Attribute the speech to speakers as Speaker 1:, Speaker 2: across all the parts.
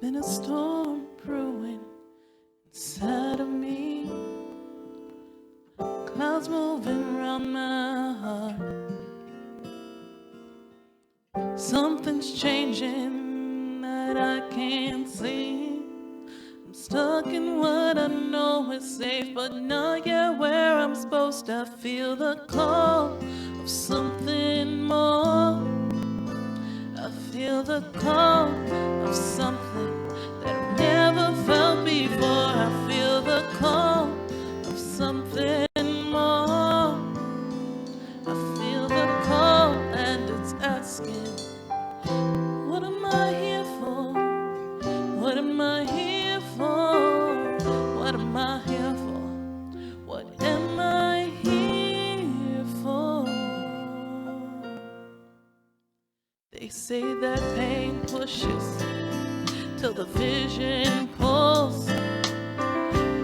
Speaker 1: been a storm brewing inside of me, clouds moving around my heart. Something's changing that I can't see. I'm stuck in what I know is safe, but not yet where I'm supposed to. Feel the call of something more. I feel the call of something that I've never felt before. I feel the call of something more. I feel the call and it's asking, what am I here for? What am I here for? What am I here for? What am I here for? They say that pain pushes till the vision pulls.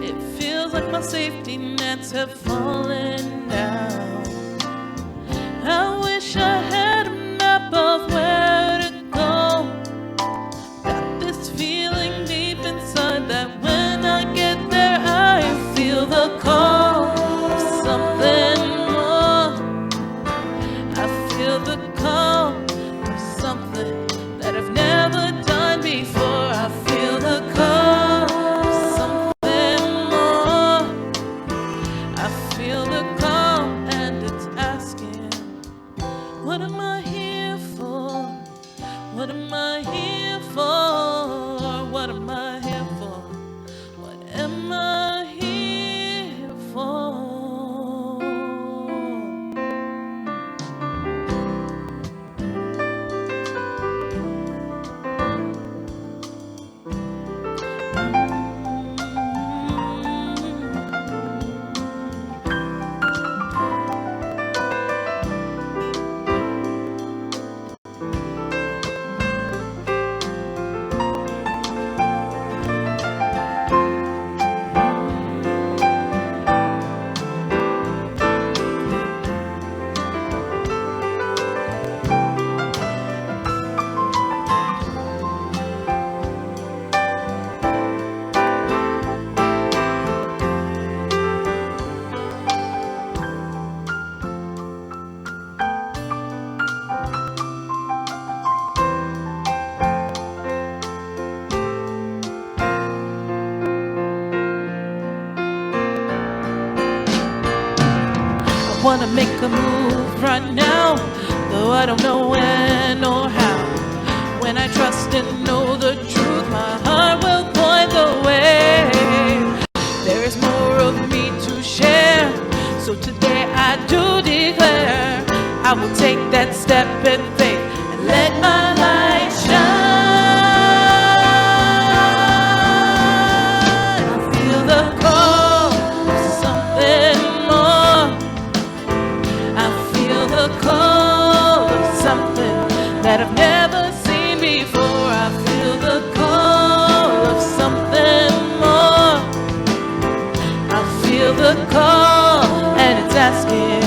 Speaker 1: It feels like my safety nets have fallen down. I wish I had a map of where to go. Got this feeling deep inside that when I get there I feel the call of something more. I feel the call of something that I've never done before. I feel the call of something more. I feel the call and it's asking, what am I here for? What am I here for? What am I here for? What am I here for? I wanna make a move right now, though I don't know when or how. When I trust and know the truth, my heart will point the way. There is more of me to share, so today I do declare I will take that step in faith and let my light shine. I feel the call of something more. I feel the call of something that I've never seen before. I feel the call of something more. I feel the call and it's asking,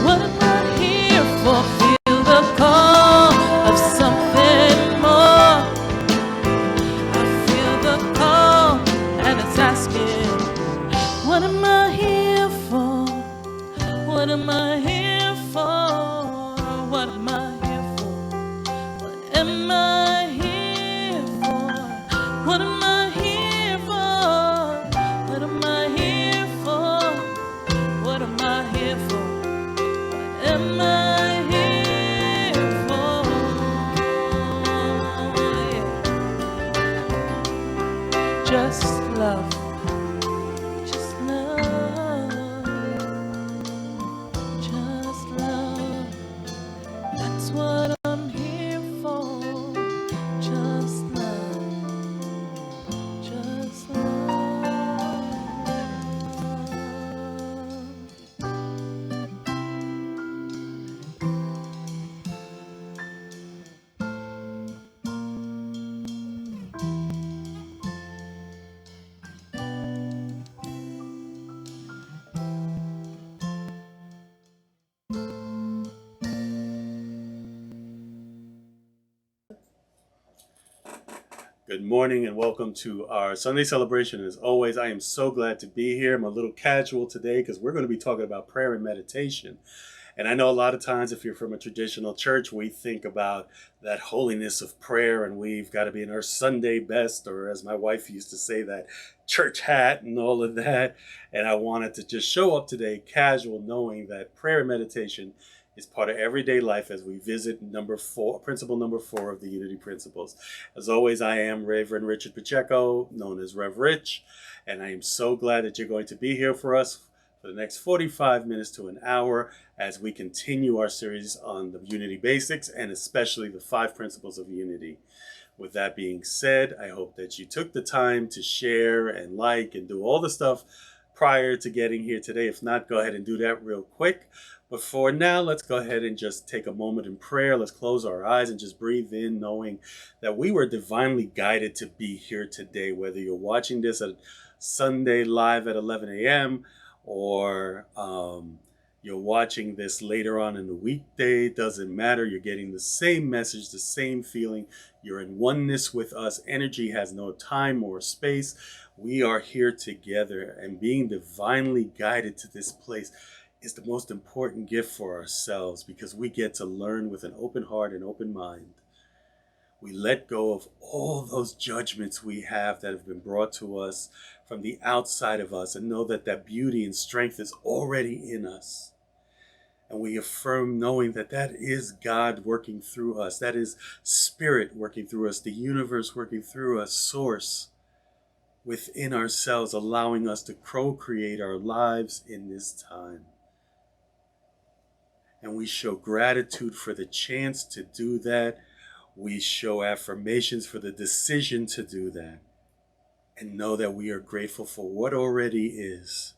Speaker 1: what am I here for? Feel the call of something more. I feel the call and it's asking, what am I here for? What am I here for? What am I here for? What am I here for? What am I here for? What am I here for? What am I here for? What am I here for? Yeah. Just love. Just love. Just
Speaker 2: Good morning and welcome to our Sunday celebration. As always, I am so glad to be here. I'm a little casual today because we're going to be talking about prayer and meditation. And I know a lot of times, if you're from a traditional church, we think about that holiness of prayer and we've got to be in our Sunday best, or as my wife used to say, that church hat and all of that. And I wanted to just show up today casual, knowing that prayer and meditation is part of everyday life as we visit principle number 4 of the Unity Principles. As always, I am Reverend Richard Pacheco, known as Rev Rich, and I am so glad that you're going to be here for us for the next 45 minutes to an hour as we continue our series on the Unity basics and especially the 5 principles of unity. With that being said, I hope that you took the time to share and like and do all the stuff prior to getting here today. If not, go ahead and do that real quick. But for now, let's go ahead and just take a moment in prayer. Let's close our eyes and just breathe in, knowing that we were divinely guided to be here today. Whether you're watching this at Sunday live at 11 a.m. or you're watching this later on in the weekday, doesn't matter. You're getting the same message, the same feeling. You're in oneness with us. Energy has no time or space. We are here together, and being divinely guided to this place is the most important gift for ourselves, because we get to learn with an open heart and open mind. We let go of all those judgments we have that have been brought to us from the outside of us, and know that that beauty and strength is already in us. And we affirm knowing that that is God working through us. That is Spirit working through us, the universe working through us, Source within ourselves, allowing us to co-create our lives in this time. And we show gratitude for the chance to do that. We show affirmations for the decision to do that. And know that we are grateful for what already is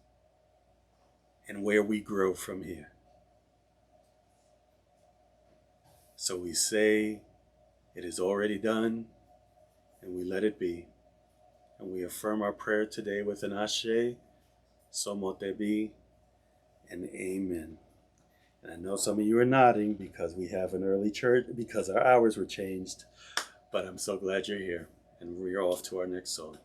Speaker 2: and where we grow from here. So we say, it is already done, and we let it be. And we affirm our prayer today with an Ashe, So Mote Be, and Amen. And I know some of you are nodding because we have an early church, because our hours were changed. But I'm so glad you're here. And we're off to our next song.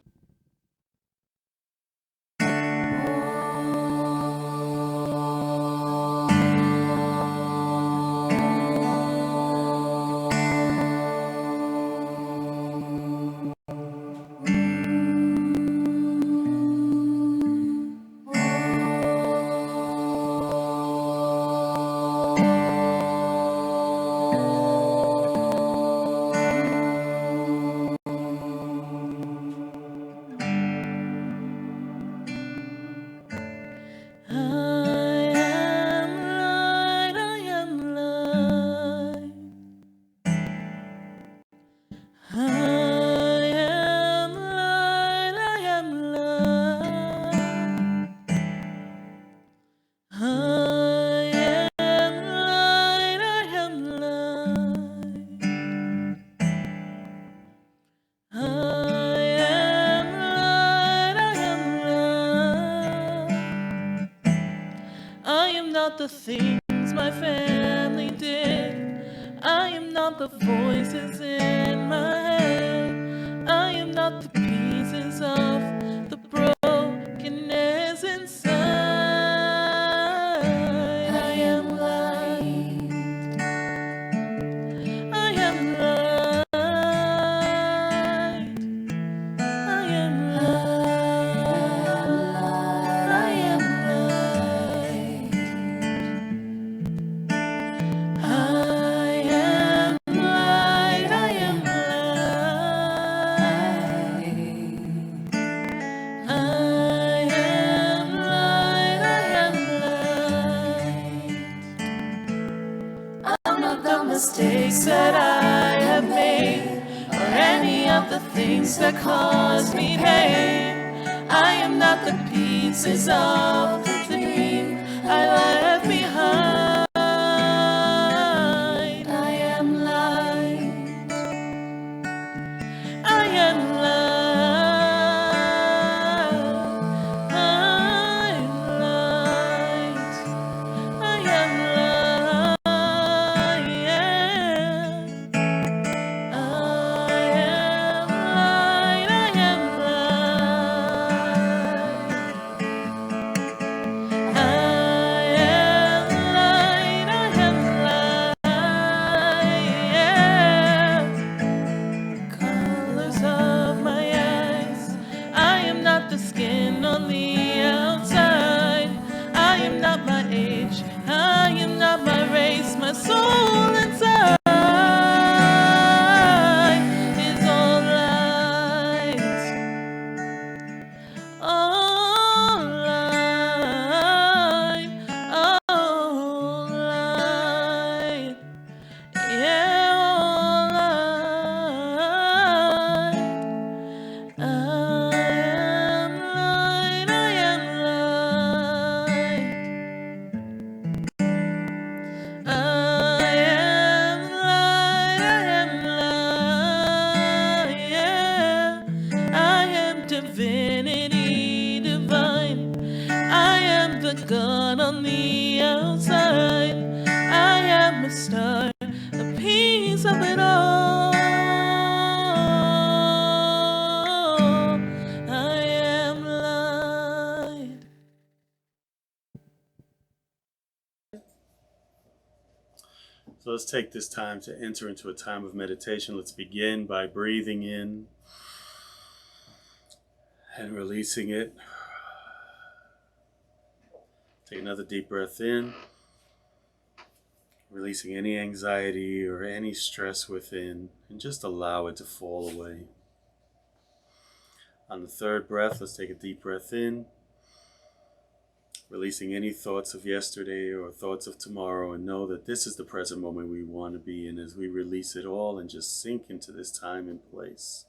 Speaker 1: The things my family did. I am not the voices in my head. I am not the pieces of the brokenness inside. I am light. I am light. I am light. I am light. I am light, I am light. I am light, I am light. I'm not the mistakes that I have made, or any of the things that cause me pain. I am not the pieces of the dream I left behind. my soul inside is all light. All light, all light, yeah, all light. I am light, I am light. I am light, I am light, yeah. I am divinity divine. I am the gun on the outside. I am a star, a piece of it all. I am light.
Speaker 2: So let's take this time to enter into a time of meditation. Let's begin by breathing in and releasing it. Take another deep breath in, releasing any anxiety or any stress within, and just allow it to fall away. On the third breath, let's take a deep breath in, releasing any thoughts of yesterday or thoughts of tomorrow, and know that this is the present moment we want to be in as we release it all and just sink into this time and place.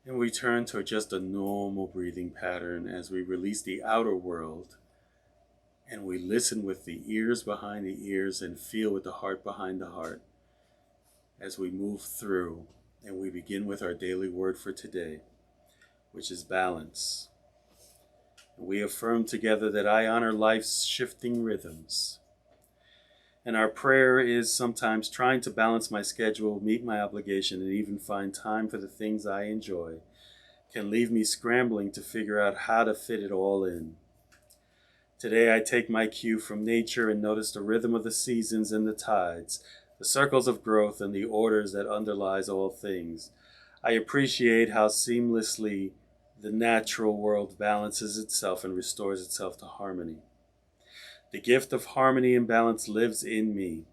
Speaker 2: And we turn to just a normal breathing pattern as we release the outer world, and we listen with the ears behind the ears and feel with the heart behind the heart as we move through. And we begin with our daily word for today, which is balance. We affirm together that I honor life's shifting rhythms. And our prayer is sometimes trying to balance my schedule, meet my obligation, and even find time for the things I enjoy can leave me scrambling to figure out how to fit it all in. Today I take my cue from nature and notice the rhythm of the seasons and the tides, the circles of growth and the orders that underlies all things. I appreciate how seamlessly the natural world balances itself and restores itself to harmony. The gift of harmony and balance lives in me.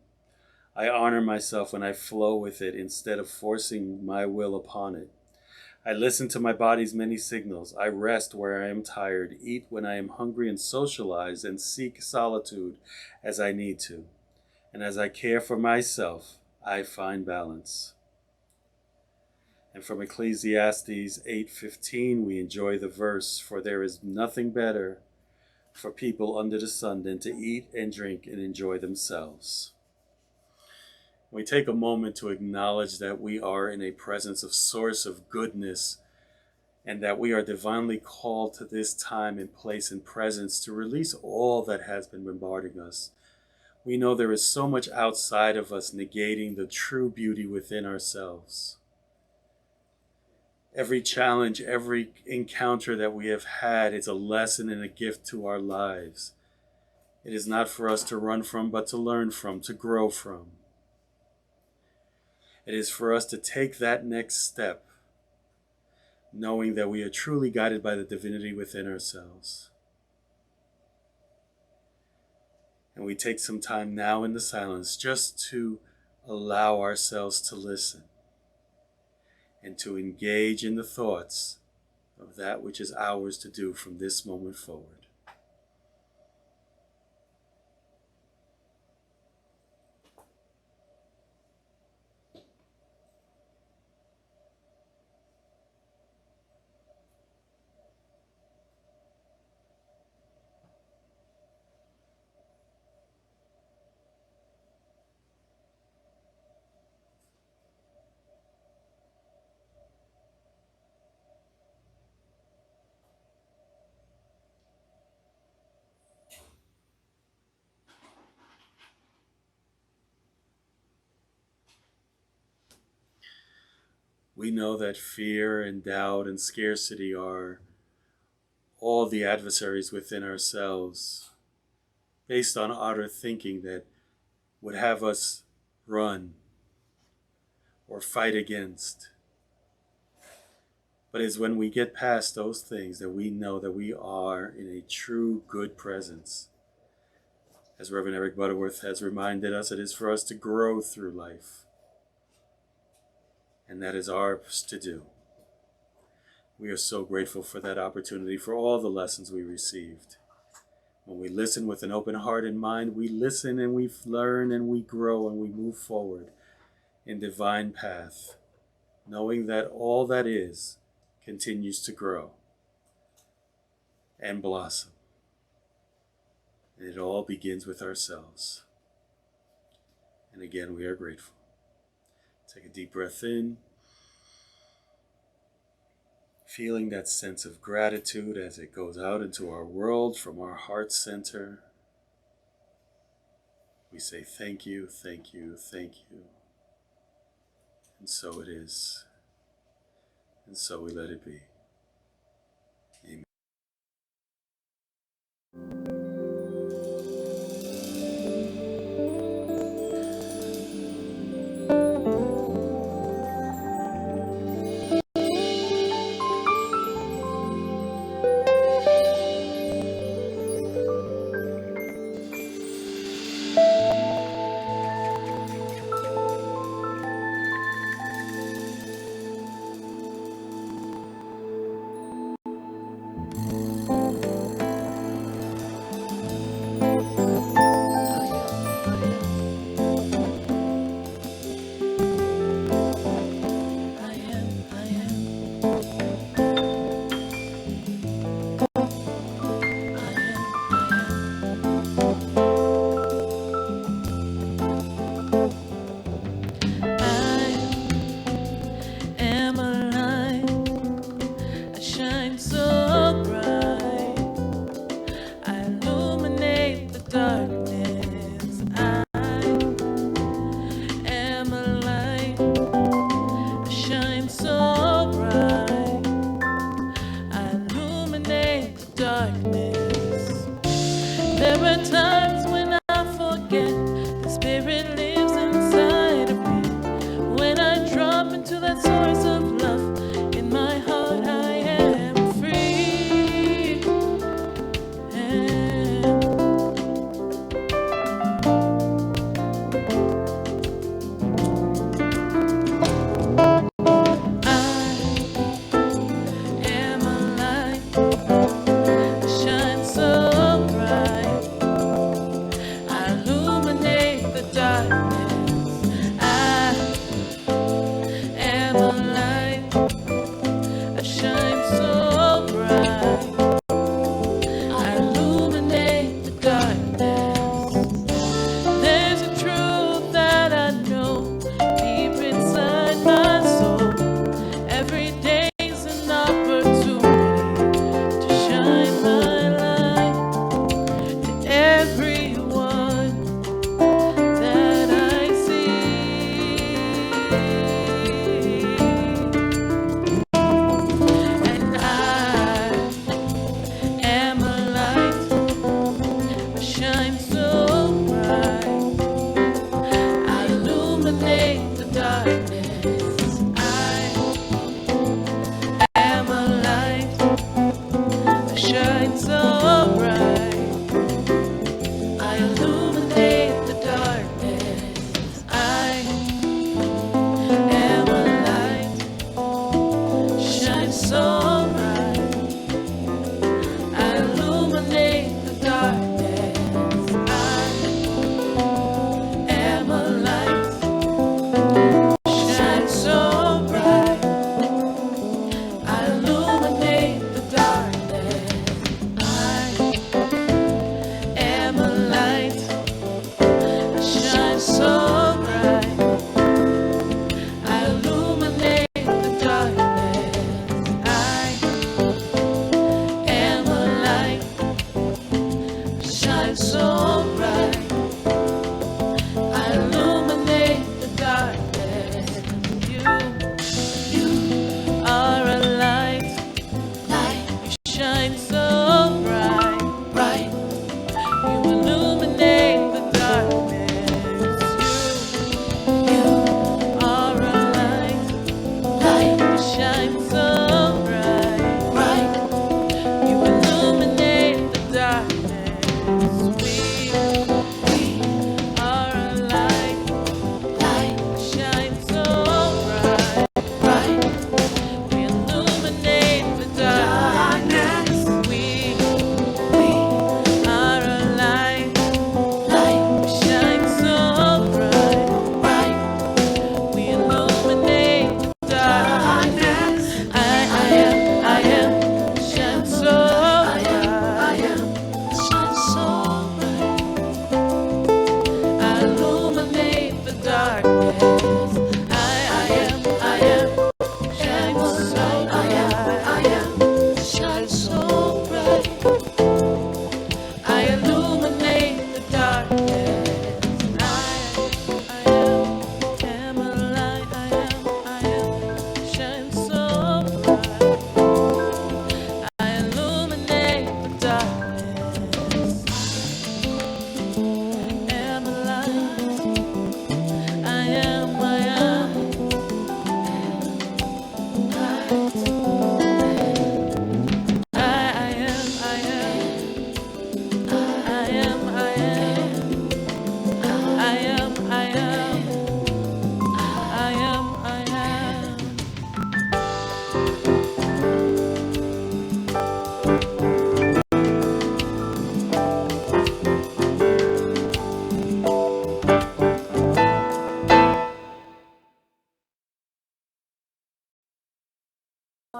Speaker 2: I honor myself when I flow with it instead of forcing my will upon it. I listen to my body's many signals. I rest where I am tired, eat when I am hungry, and socialize and seek solitude as I need to. And as I care for myself, I find balance. And from Ecclesiastes 8:15, we enjoy the verse, for there is nothing better for people under the sun than to eat and drink and enjoy themselves. We take a moment to acknowledge that we are in a presence of source of goodness and that we are divinely called to this time and place and presence to release all that has been bombarding us. We know there is so much outside of us negating the true beauty within ourselves. Every challenge, every encounter that we have had is a lesson and a gift to our lives. It is not for us to run from, but to learn from, to grow from. It is for us to take that next step, knowing that we are truly guided by the divinity within ourselves. And we take some time now in the silence just to allow ourselves to listen and to engage in the thoughts of that which is ours to do from this moment forward. We know that fear and doubt and scarcity are all the adversaries within ourselves, based on outer thinking that would have us run or fight against. But it's when we get past those things that we know that we are in a true good presence. As Reverend Eric Butterworth has reminded us, it is for us to grow through life. And that is ours to do. We are so grateful for that opportunity, for all the lessons we received. When we listen with an open heart and mind, we listen and we learn and we grow and we move forward in divine path, knowing that all that is continues to grow and blossom. And it all begins with ourselves. And again, we are grateful. Take a deep breath in, feeling that sense of gratitude as it goes out into our world from our heart center. We say thank you, thank you, thank you. And so it is. And so we let it be. Amen.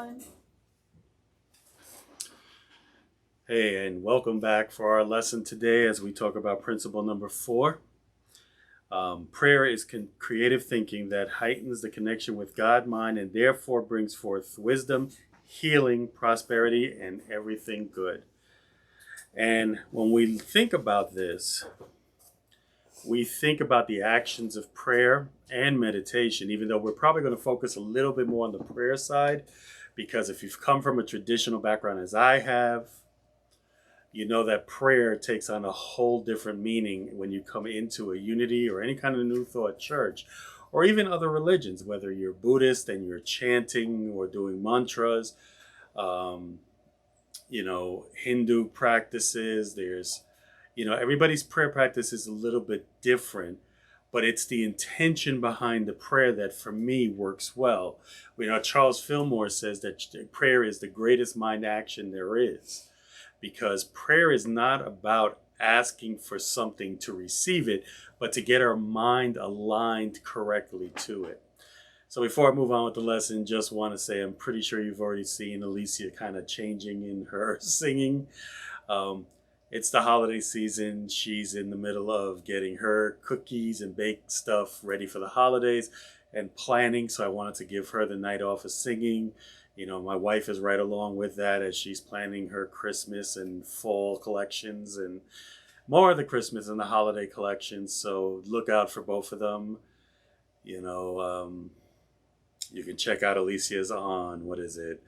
Speaker 1: fine.
Speaker 2: Hey, and welcome back for our lesson today as we talk about principle number 4. Prayer is creative thinking that heightens the connection with God, mind, and therefore brings forth wisdom, healing, prosperity, and everything good. And when we think about this, we think about the actions of prayer and meditation, even though we're probably going to focus a little bit more on the prayer side, because if you've come from a traditional background as I have, you know that prayer takes on a whole different meaning when you come into a unity or any kind of New Thought church, or even other religions, whether you're Buddhist and you're chanting or doing mantras, um, Hindu practices. Everybody's prayer practice is a little bit different, but it's the intention behind the prayer that for me works well. Charles Fillmore says that prayer is the greatest mind action there is, because prayer is not about asking for something to receive it, but to get our mind aligned correctly to it. So before I move on with the lesson, just want to say I'm pretty sure you've already seen Alicia kind of changing in her singing. Um, it's the holiday season. She's in the middle of getting her cookies and baked stuff ready for the holidays and planning. So I wanted to give her the night off of singing. My wife is right along with that as she's planning her Christmas and fall collections and more of the Christmas and the holiday collections. So look out for both of them. You can check out Alicia's on, what is it?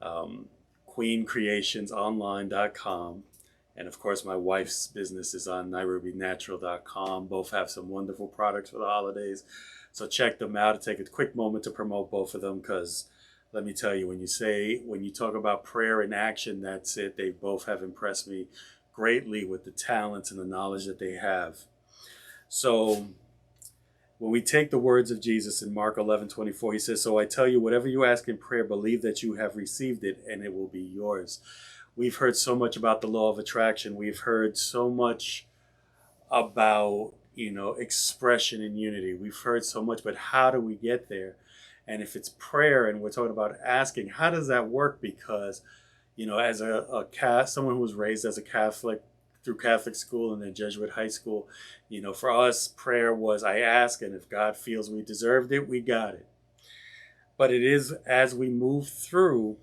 Speaker 2: queencreationsonline.com. And of course, my wife's business is on nairobinatural.com. Both have some wonderful products for the holidays. So check them out. Take a quick moment to promote both of them, because let me tell you, when you talk about prayer and action, that's it. They both have impressed me greatly with the talents and the knowledge that they have. So when we take the words of Jesus in Mark 11:24, he says, "So I tell you, whatever you ask in prayer, believe that you have received it and it will be yours." We've heard so much about the law of attraction. We've heard so much about, expression and unity. We've heard so much, but how do we get there? And if it's prayer and we're talking about asking, how does that work? Because, as someone who was raised as a Catholic through Catholic school and then Jesuit high school, for us, prayer was I ask, and if God feels we deserved it, we got it. But it is as we move through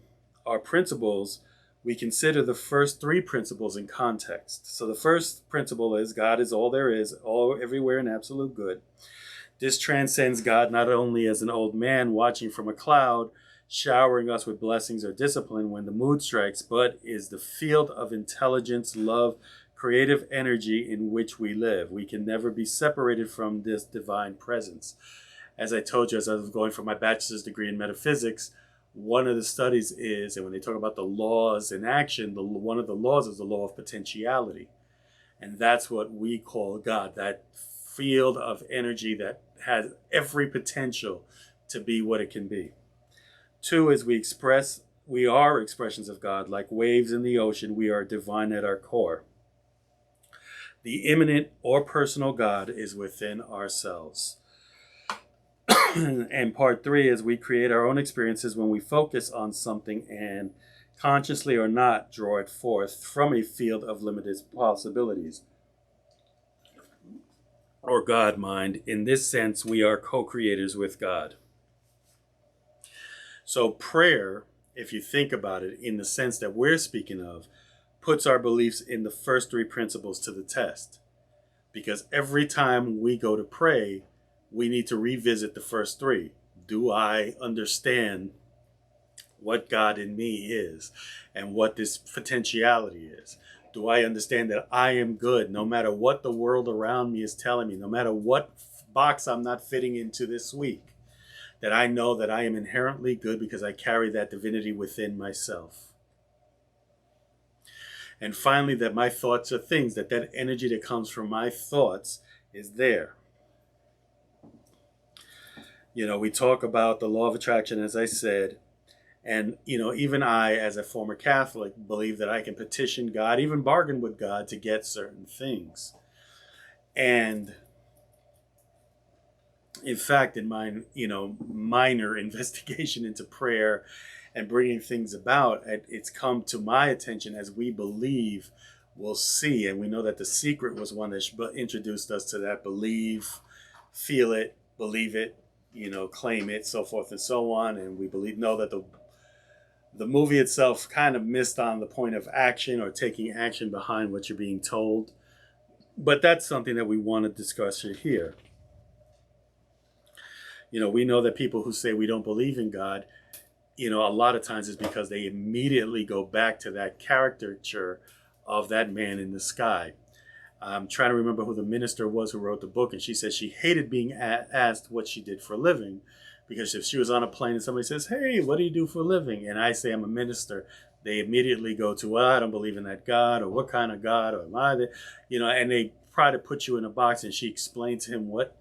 Speaker 2: our principles, we consider the first 3 principles in context. So the first principle is God is all there is, all everywhere and absolute good. This transcends God not only as an old man watching from a cloud, showering us with blessings or discipline when the mood strikes, but is the field of intelligence, love, creative energy in which we live. We can never be separated from this divine presence. As I told you, as I was going for my bachelor's degree in metaphysics, one of the studies is, and when they talk about the laws in action, one of the laws is the law of potentiality. And that's what we call God, that field of energy that has every potential to be what it can be. 2 is we are expressions of God, like waves in the ocean. We are divine at our core. The immanent or personal God is within ourselves. And part 3 is we create our own experiences when we focus on something and, consciously or not, draw it forth from a field of limited possibilities, or God mind. In this sense, we are co-creators with God. So prayer, if you think about it in the sense that we're speaking of, puts our beliefs in the first 3 principles to the test. Because every time we go to pray, we need to revisit the first 3. Do I understand what God in me is and what this potentiality is? Do I understand that I am good no matter what the world around me is telling me, no matter what box I'm not fitting into this week? That I know that I am inherently good because I carry that divinity within myself. And finally, that my thoughts are things, that energy that comes from my thoughts is there. We talk about the law of attraction, as I said, and, even I, as a former Catholic, believe that I can petition God, even bargain with God to get certain things. And in fact, in my, minor investigation into prayer and bringing things about. It's come to my attention as we believe, we'll see. And we know that The Secret was one that introduced us to that: believe, feel it, believe it, claim it, so forth and so on. And we know that the movie itself kind of missed on the point of action or taking action behind what you're being told. But that's something that we want to discuss here. We know that people who say we don't believe in God, a lot of times is because they immediately go back to that caricature of that man in the sky. I'm trying to remember who the minister was who wrote the book, and she said she hated being asked what she did for a living, because if she was on a plane and somebody says, "Hey, what do you do for a living?" and I say I'm a minister, they immediately go to, "Well, I don't believe in that God," or "What kind of God?" or "Am I the," and they try to put you in a box. And she explained to him what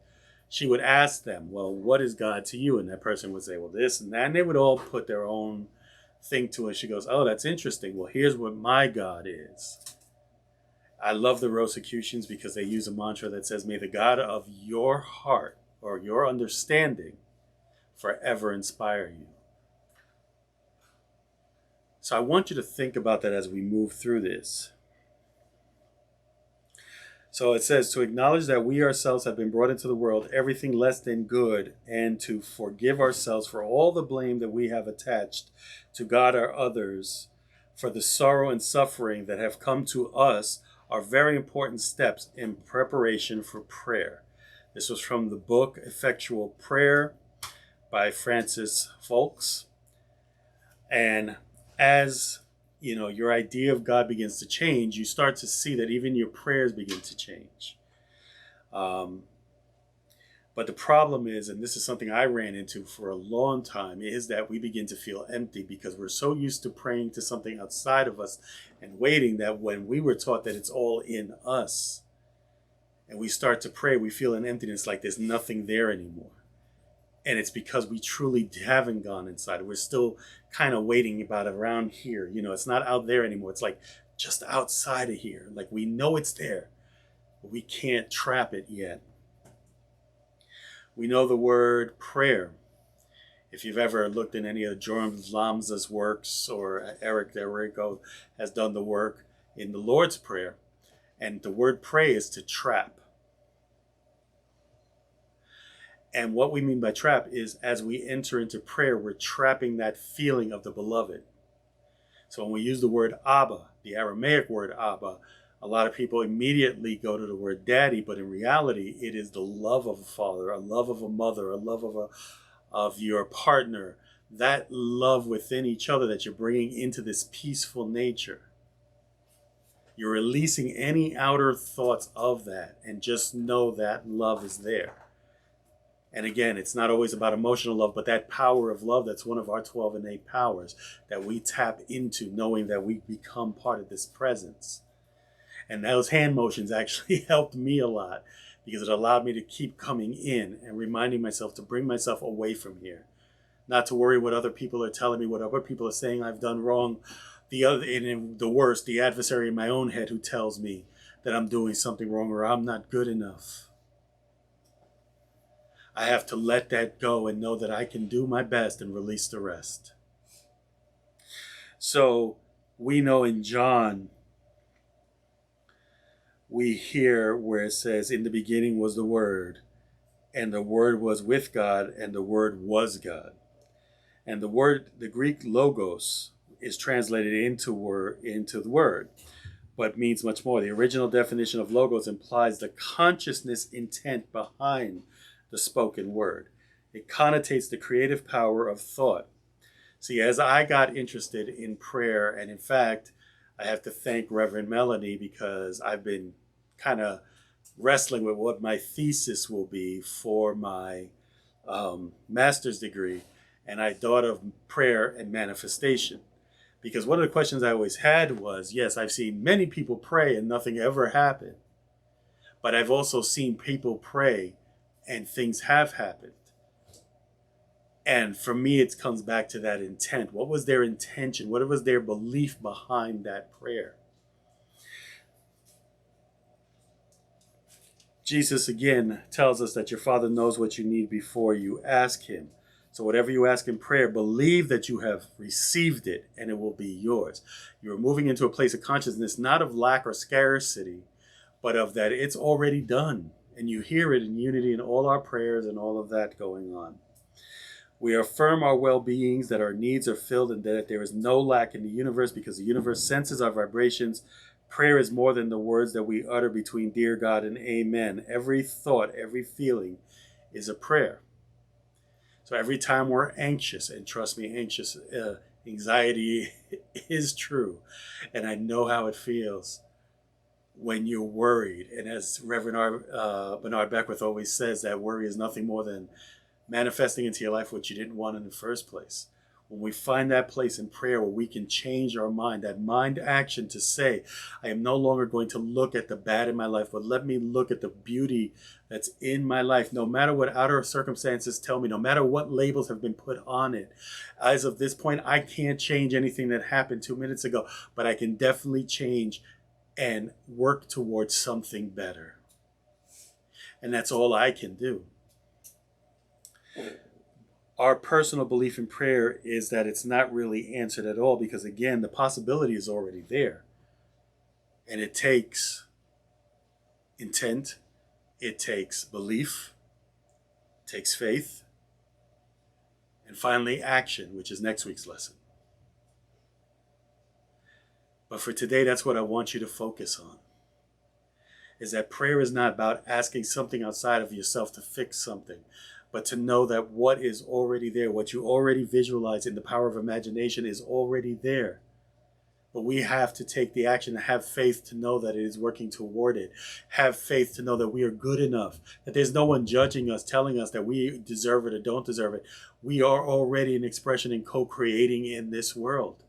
Speaker 2: she would ask them, "Well, what is God to you?" And that person would say, "Well, this and that," and they would all put their own thing to it. She goes, "Oh, that's interesting. Well, here's what my God is." I love the Rosicrucians because they use a mantra that says, "May the God of your heart or your understanding forever inspire you." So I want you to think about that as we move through this. So it says, to acknowledge that we ourselves have been brought into the world everything less than good, and to forgive ourselves for all the blame that we have attached to God or others for the sorrow and suffering that have come to us, are very important steps in preparation for prayer. This was from the book Effectual Prayer by Francis Folks. And as your idea of God begins to change, you start to see that even your prayers begin to change. But the problem is, and this is something I ran into for a long time, is that we begin to feel empty because we're so used to praying to something outside of us and waiting, that when we were taught that it's all in us and we start to pray, we feel an emptiness, like there's nothing there anymore. And it's because we truly haven't gone inside. We're still kind of waiting about around here. It's not out there anymore. It's like just outside of here. Like we know it's there, but we can't trap it yet. We know the word prayer. If you've ever looked in any of Jerome Lamza's works, or Eric Derrico has done the work in the Lord's Prayer, and the word pray is to trap. And what we mean by trap is, as we enter into prayer, we're trapping that feeling of the beloved. So when we use the word Abba, the Aramaic word Abba, a lot of people immediately go to the word daddy, but in reality, it is the love of a father, a love of a mother, a love of your partner, that love within each other that you're bringing into this peaceful nature. You're releasing any outer thoughts of that, and just know that love is there. And again, it's not always about emotional love, but that power of love, that's one of our 12 innate powers that we tap into, knowing that we become part of this presence. And those hand motions actually helped me a lot, because it allowed me to keep coming in and reminding myself to bring myself away from here. Not to worry what other people are telling me, what other people are saying I've done wrong. And the worst, the adversary in my own head who tells me that I'm doing something wrong or I'm not good enough. I have to let that go and know that I can do my best and release the rest. So we know in John, we hear where it says, in the beginning was the Word, and the Word was with God, and the Word was God. And the word, the Greek logos, is translated into the word, but means much more. The original definition of logos implies the consciousness intent behind the spoken word. It connotates the creative power of thought. See, as I got interested in prayer, and in fact, I have to thank Reverend Melanie, because I've been kind of wrestling with what my thesis will be for my master's degree, and I thought of prayer and manifestation. Because one of the questions I always had was, yes, I've seen many people pray and nothing ever happened. But I've also seen people pray and things have happened. And for me, it comes back to that intent. What was their intention? What was their belief behind that prayer? Jesus again tells us that your Father knows what you need before you ask him. So whatever you ask in prayer, believe that you have received it and it will be yours. You're moving into a place of consciousness, not of lack or scarcity, but of that it's already done. And you hear it in unity in all our prayers and all of that going on. We affirm our well-beings, that our needs are filled, and that there is no lack in the universe because the universe senses our vibrations. Prayer is more than the words that we utter between dear God and amen. Every thought, every feeling is a prayer. So every time we're anxious, and trust me, anxiety is true, and I know how it feels when you're worried. And as Reverend Bernard Beckwith always says, that worry is nothing more than manifesting into your life what you didn't want in the first place. When we find that place in prayer where we can change our mind, that mind action to say, I am no longer going to look at the bad in my life, but let me look at the beauty that's in my life, no matter what outer circumstances tell me, no matter what labels have been put on it. As of this point, I can't change anything that happened 2 minutes ago, but I can definitely change and work towards something better. And that's all I can do. Our personal belief in prayer is that it's not really answered at all because, again, the possibility is already there. And it takes intent, it takes belief, it takes faith, and finally action, which is next week's lesson. But for today, that's what I want you to focus on, is that prayer is not about asking something outside of yourself to fix something, but to know that what is already there, what you already visualize in the power of imagination is already there. But we have to take the action, have faith to know that it is working toward it. Have faith to know that we are good enough, that there's no one judging us, telling us that we deserve it or don't deserve it. We are already an expression and co-creating in this world.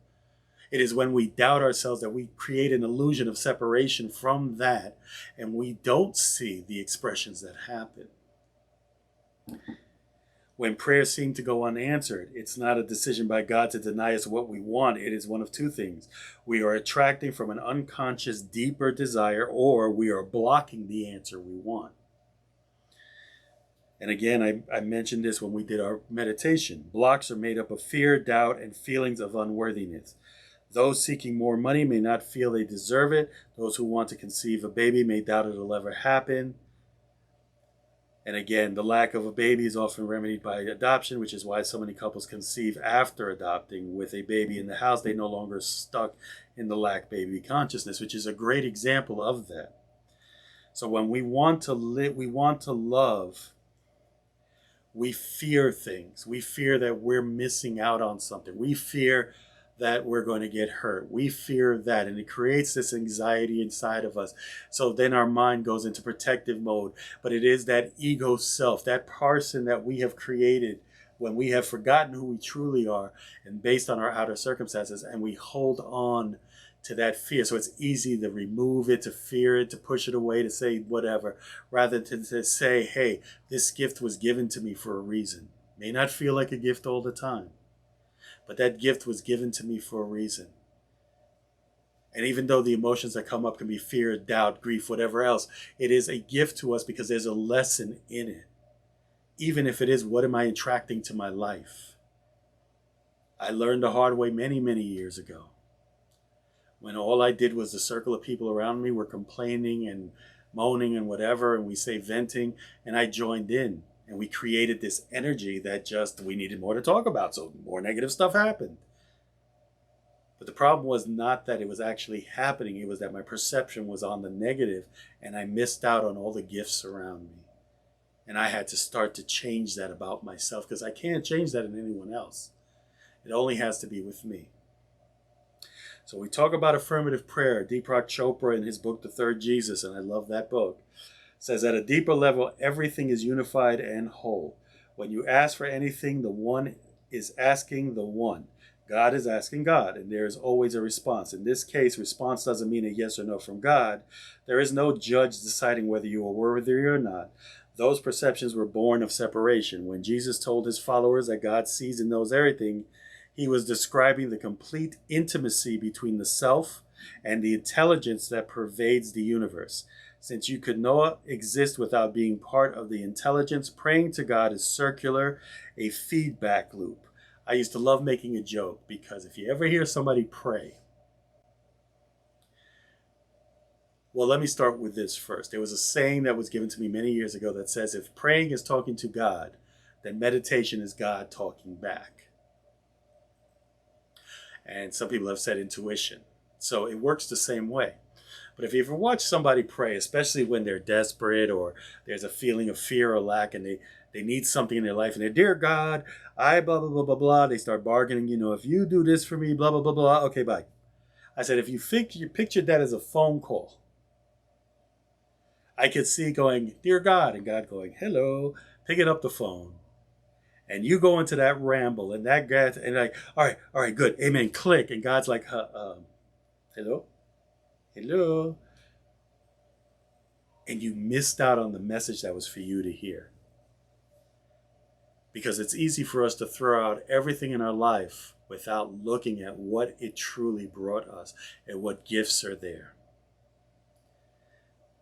Speaker 2: It is when we doubt ourselves that we create an illusion of separation from that, and we don't see the expressions that happen. When prayers seem to go unanswered, it's not a decision by God to deny us what we want. It is one of two things. We are attracting from an unconscious, deeper desire, or we are blocking the answer we want. And again, I mentioned this when we did our meditation. Blocks are made up of fear, doubt, and feelings of unworthiness. Those seeking more money may not feel they deserve it. Those who want to conceive a baby may doubt it'll ever happen. And again, the lack of a baby is often remedied by adoption, which is why so many couples conceive after adopting. With a baby in the house, they no longer stuck in the lack baby consciousness, which is a great example of that. So when we want to live, we want to love, we fear things. We fear that we're missing out on something. We fear that we're going to get hurt. We fear that, and it creates this anxiety inside of us. So then our mind goes into protective mode. But it is that ego self, that person that we have created when we have forgotten who we truly are and based on our outer circumstances, and we hold on to that fear. So it's easy to remove it, to fear it, to push it away, to say whatever, rather than to say, hey, this gift was given to me for a reason. May not feel like a gift all the time, but that gift was given to me for a reason. And even though the emotions that come up can be fear, doubt, grief, whatever else, it is a gift to us because there's a lesson in it. Even if it is, what am I attracting to my life? I learned the hard way many, many years ago, when all I did was the circle of people around me were complaining and moaning and whatever, and we say venting, and I joined in. And we created this energy that just, we needed more to talk about, so more negative stuff happened. But the problem was not that it was actually happening, it was that my perception was on the negative, and I missed out on all the gifts around me. And I had to start to change that about myself, because I can't change that in anyone else. It only has to be with me. So we talk about affirmative prayer. Deepak Chopra in his book, The Third Jesus, and I love that book, says at a deeper level, everything is unified and whole. When you ask for anything, the one is asking the one. God is asking God, and there is always a response. In this case, response doesn't mean a yes or no from God. There is no judge deciding whether you are worthy or not. Those perceptions were born of separation. When Jesus told his followers that God sees and knows everything, he was describing the complete intimacy between the self and the intelligence that pervades the universe. Since you could not exist without being part of the intelligence, praying to God is circular, a feedback loop. I used to love making a joke because if you ever hear somebody pray, well, let me start with this first. There was a saying that was given to me many years ago that says if praying is talking to God, then meditation is God talking back. And some people have said intuition. So it works the same way. But if you ever watch somebody pray, especially when they're desperate or there's a feeling of fear or lack and they need something in their life and they're, dear God, I blah, blah, blah, blah, blah. They start bargaining, if you do this for me, blah, blah, blah, blah. Okay, bye. I said, if you pictured that as a phone call, I could see going, dear God, and God going, hello, picking up the phone. And you go into that ramble and that guy, and like, all right, good, amen, click. And God's like, hello? Hello? And you missed out on the message that was for you to hear. Because it's easy for us to throw out everything in our life without looking at what it truly brought us and what gifts are there.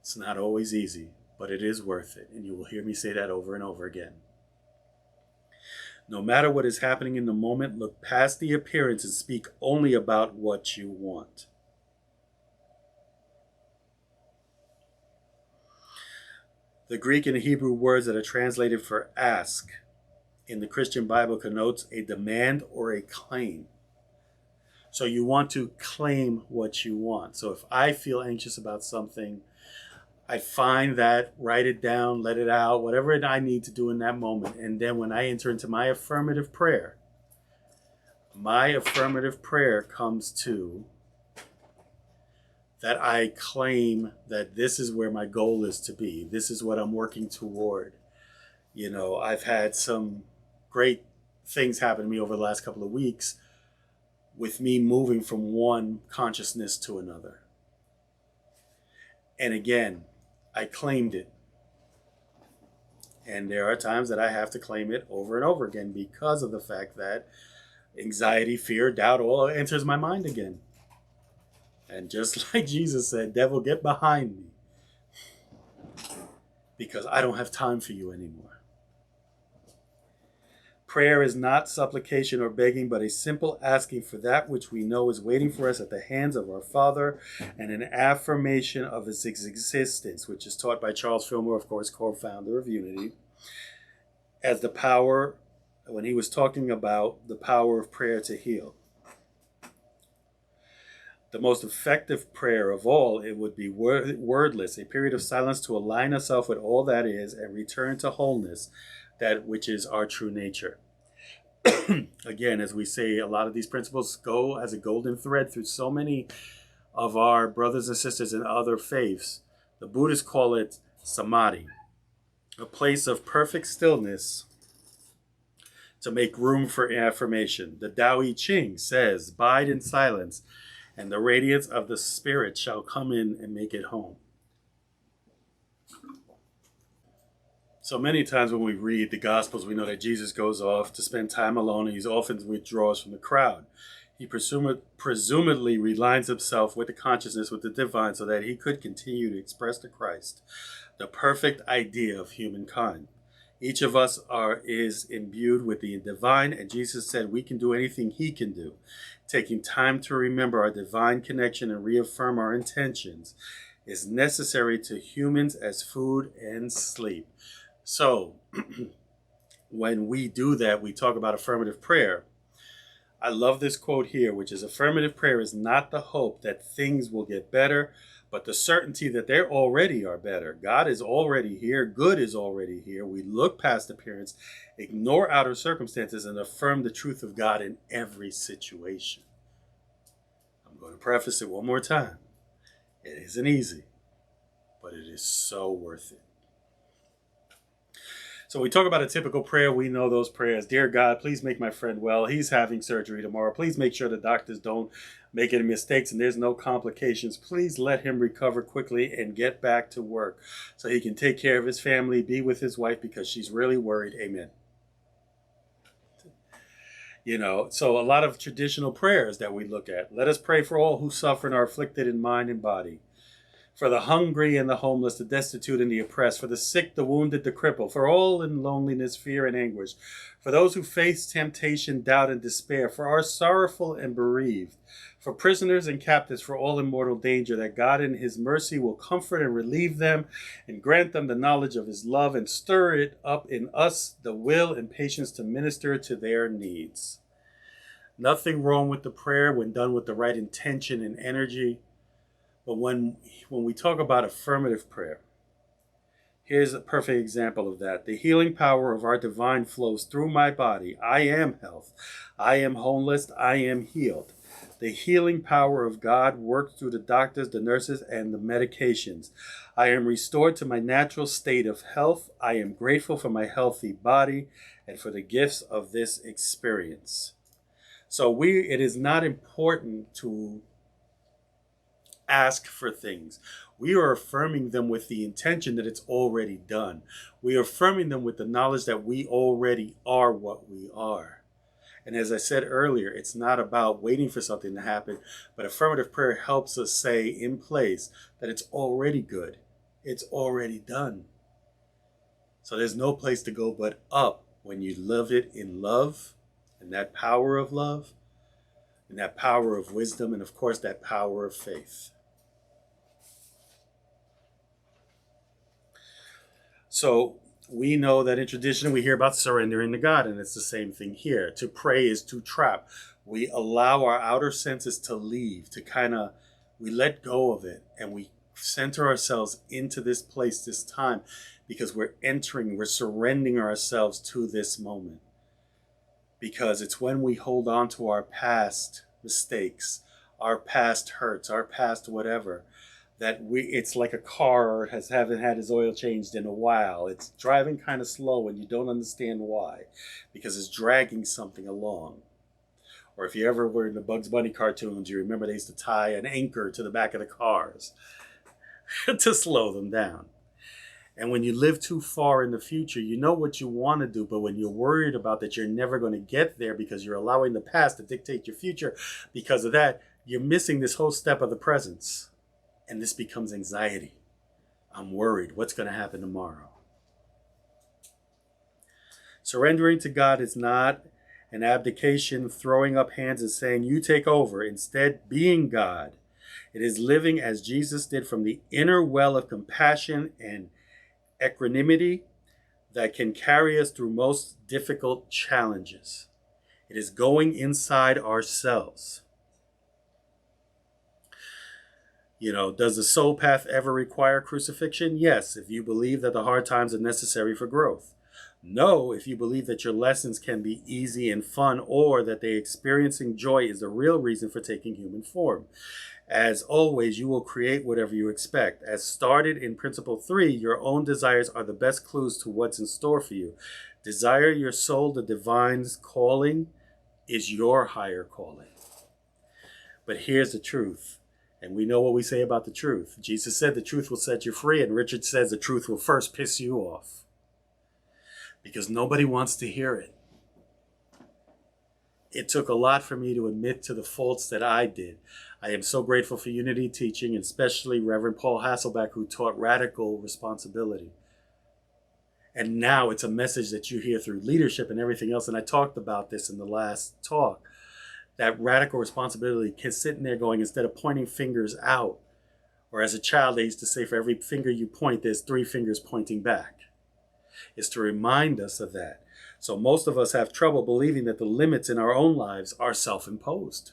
Speaker 2: It's not always easy, but it is worth it. And you will hear me say that over and over again. No matter what is happening in the moment, look past the appearance and speak only about what you want. The Greek and Hebrew words that are translated for ask in the Christian Bible connotes a demand or a claim. So you want to claim what you want. So if I feel anxious about something, I find that, write it down, let it out, whatever I need to do in that moment. And then when I enter into my affirmative prayer comes to that I claim that this is where my goal is to be. This is what I'm working toward. I've had some great things happen to me over the last couple of weeks with me moving from one consciousness to another. And again, I claimed it. And there are times that I have to claim it over and over again because of the fact that anxiety, fear, doubt all enters my mind again. And just like Jesus said, devil, get behind me. Because I don't have time for you anymore. Prayer is not supplication or begging, but a simple asking for that which we know is waiting for us at the hands of our Father, and an affirmation of His existence, which is taught by Charles Fillmore, of course, co-founder of Unity, as the power, when he was talking about the power of prayer to heal. The most effective prayer of all, it would be wordless, a period of silence to align ourselves with all that is and return to wholeness, that which is our true nature. Again, as we say, a lot of these principles go as a golden thread through so many of our brothers and sisters in other faiths. The Buddhists call it samadhi, a place of perfect stillness to make room for affirmation. The Tao Te Ching says, "Bide in silence, and the radiance of the Spirit shall come in and make it home." So many times when we read the Gospels, we know that Jesus goes off to spend time alone, and he often withdraws from the crowd. He presumably realigns himself with the consciousness, with the divine, so that he could continue to express to Christ the perfect idea of humankind. Each of us is imbued with the divine, and Jesus said we can do anything he can do. Taking time to remember our divine connection and reaffirm our intentions is necessary to humans as food and sleep. So, when we do that, we talk about affirmative prayer. I love this quote here, which is, affirmative prayer is not the hope that things will get better, but the certainty that they already are better. God is already here. Good is already here. We look past appearance, ignore outer circumstances, and affirm the truth of God in every situation. I'm going to preface it one more time. It isn't easy, but it is so worth it. So we talk about a typical prayer. We know those prayers. Dear God, please make my friend well. He's having surgery tomorrow. Please make sure the doctors don't make any mistakes and there's no complications. Please let him recover quickly and get back to work so he can take care of his family, be with his wife because she's really worried. Amen. So a lot of traditional prayers that we look at. Let us pray for all who suffer and are afflicted in mind and body, for the hungry and the homeless, the destitute and the oppressed, for the sick, the wounded, the crippled, for all in loneliness, fear, and anguish, for those who face temptation, doubt, and despair, for our sorrowful and bereaved, for prisoners and captives, for all in mortal danger, that God in his mercy will comfort and relieve them and grant them the knowledge of his love and stir it up in us the will and patience to minister to their needs. Nothing wrong with the prayer when done with the right intention and energy. But when we talk about affirmative prayer, here's a perfect example of that. The healing power of our divine flows through my body. I am health. I am wholeness. I am healed. The healing power of God works through the doctors, the nurses, and the medications. I am restored to my natural state of health. I am grateful for my healthy body and for the gifts of this experience. So it is not important to ask for things. We are affirming them with the intention that it's already done. We are affirming them with the knowledge that we already are what we are. And as I said earlier, it's not about waiting for something to happen, but affirmative prayer helps us say in place that it's already good. It's already done. So there's no place to go but up when you live it in love, and that power of love, and that power of wisdom, and of course that power of faith. So we know that in tradition we hear about surrendering to God, and it's the same thing here. To pray is to trap. We allow our outer senses to leave, we let go of it, and we center ourselves into this place, this time, because we're surrendering ourselves to this moment. Because it's when we hold on to our past mistakes, our past hurts, our past whatever, that it's like a car haven't had his oil changed in a while. It's driving kind of slow and you don't understand why, because it's dragging something along. Or if you ever were in the Bugs Bunny cartoons, you remember they used to tie an anchor to the back of the cars to slow them down. And when you live too far in the future, you know what you want to do, but when you're worried about that you're never going to get there because you're allowing the past to dictate your future, because of that, you're missing this whole step of the presence. And this becomes anxiety. I'm worried. What's going to happen tomorrow? Surrendering to God is not an abdication, throwing up hands and saying, you take over. Instead, being God. It is living as Jesus did from the inner well of compassion and equanimity that can carry us through most difficult challenges. It is going inside ourselves. Does the soul path ever require crucifixion? Yes, if you believe that the hard times are necessary for growth. No, if you believe that your lessons can be easy and fun, or that experiencing joy is the real reason for taking human form. As always, you will create whatever you expect. As started in Principle 3, your own desires are the best clues to what's in store for you. Desire your soul, the divine's calling, is your higher calling. But here's the truth. And we know what we say about the truth. Jesus said the truth will set you free, and Richard says the truth will first piss you off. Because nobody wants to hear it. It took a lot for me to admit to the faults that I did. I am so grateful for Unity teaching, and especially Reverend Paul Hasselbeck, who taught radical responsibility. And now it's a message that you hear through leadership and everything else. And I talked about this in the last talk. That radical responsibility, kids sitting there going, instead of pointing fingers out, or as a child, they used to say, for every finger you point, there's 3 fingers pointing back. It's to remind us of that. So most of us have trouble believing that the limits in our own lives are self-imposed.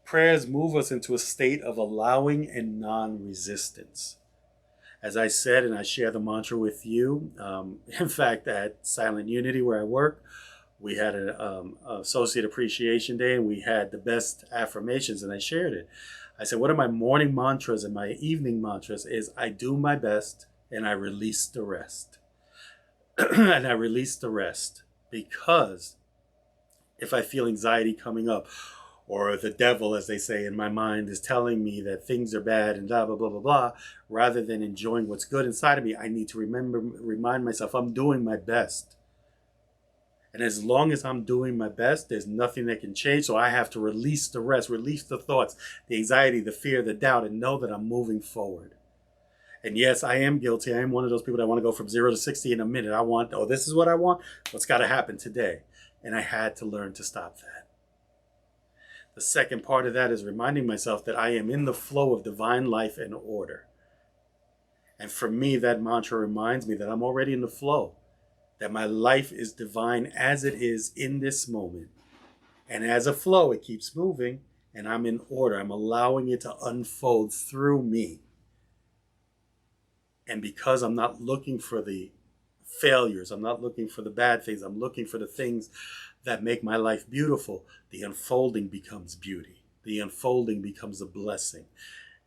Speaker 2: Prayers move us into a state of allowing and non-resistance. As I said, and I share the mantra with you, in fact, at Silent Unity where I work, we had an Associate Appreciation Day, and we had the best affirmations, and I shared it. I said, one of my morning mantras and my evening mantras is, I do my best and I release the rest. And I release the rest, because if I feel anxiety coming up, or the devil, as they say in my mind, is telling me that things are bad and blah, blah, blah, blah, blah, rather than enjoying what's good inside of me, I need to remind myself I'm doing my best. And as long as I'm doing my best, there's nothing that can change. So I have to release the rest, release the thoughts, the anxiety, the fear, the doubt, and know that I'm moving forward. And yes, I am guilty. I am one of those people that want to go from 0 to 60 in a minute. This is what I want. What's got to happen today? And I had to learn to stop that. The second part of that is reminding myself that I am in the flow of divine life and order. And for me, that mantra reminds me that I'm already in the flow, that my life is divine as it is in this moment. And as a flow, it keeps moving, and I'm in order. I'm allowing it to unfold through me. And because I'm not looking for the failures, I'm not looking for the bad things, I'm looking for the things that make my life beautiful, the unfolding becomes beauty. The unfolding becomes a blessing.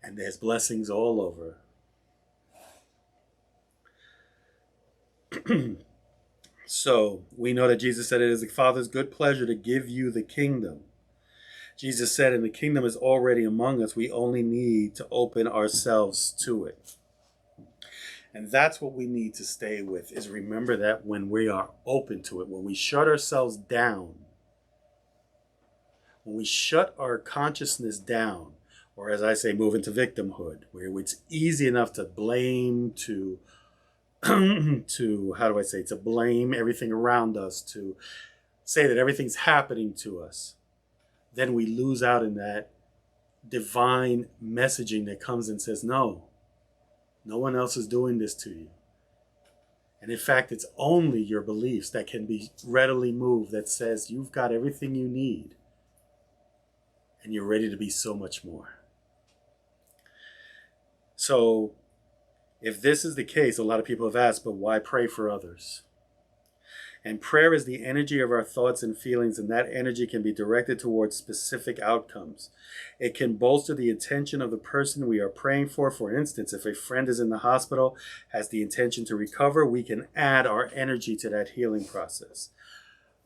Speaker 2: And there's blessings all over. So we know that Jesus said it is the Father's good pleasure to give you the kingdom. Jesus said, and the kingdom is already among us. We only need to open ourselves to it. And that's what we need to stay with, is remember that when we are open to it, when we shut ourselves down, when we shut our consciousness down, or as I say, move into victimhood, where it's easy enough to blame, to blame everything around us, to say that everything's happening to us, then we lose out in that divine messaging that comes and says, no one else is doing this to you. And in fact, it's only your beliefs that can be readily moved, that says you've got everything you need and you're ready to be so much more. So if this is the case, a lot of people have asked, but why pray for others? And prayer is the energy of our thoughts and feelings, and that energy can be directed towards specific outcomes. It can bolster the intention of the person we are praying for. For instance, if a friend is in the hospital, has the intention to recover, we can add our energy to that healing process.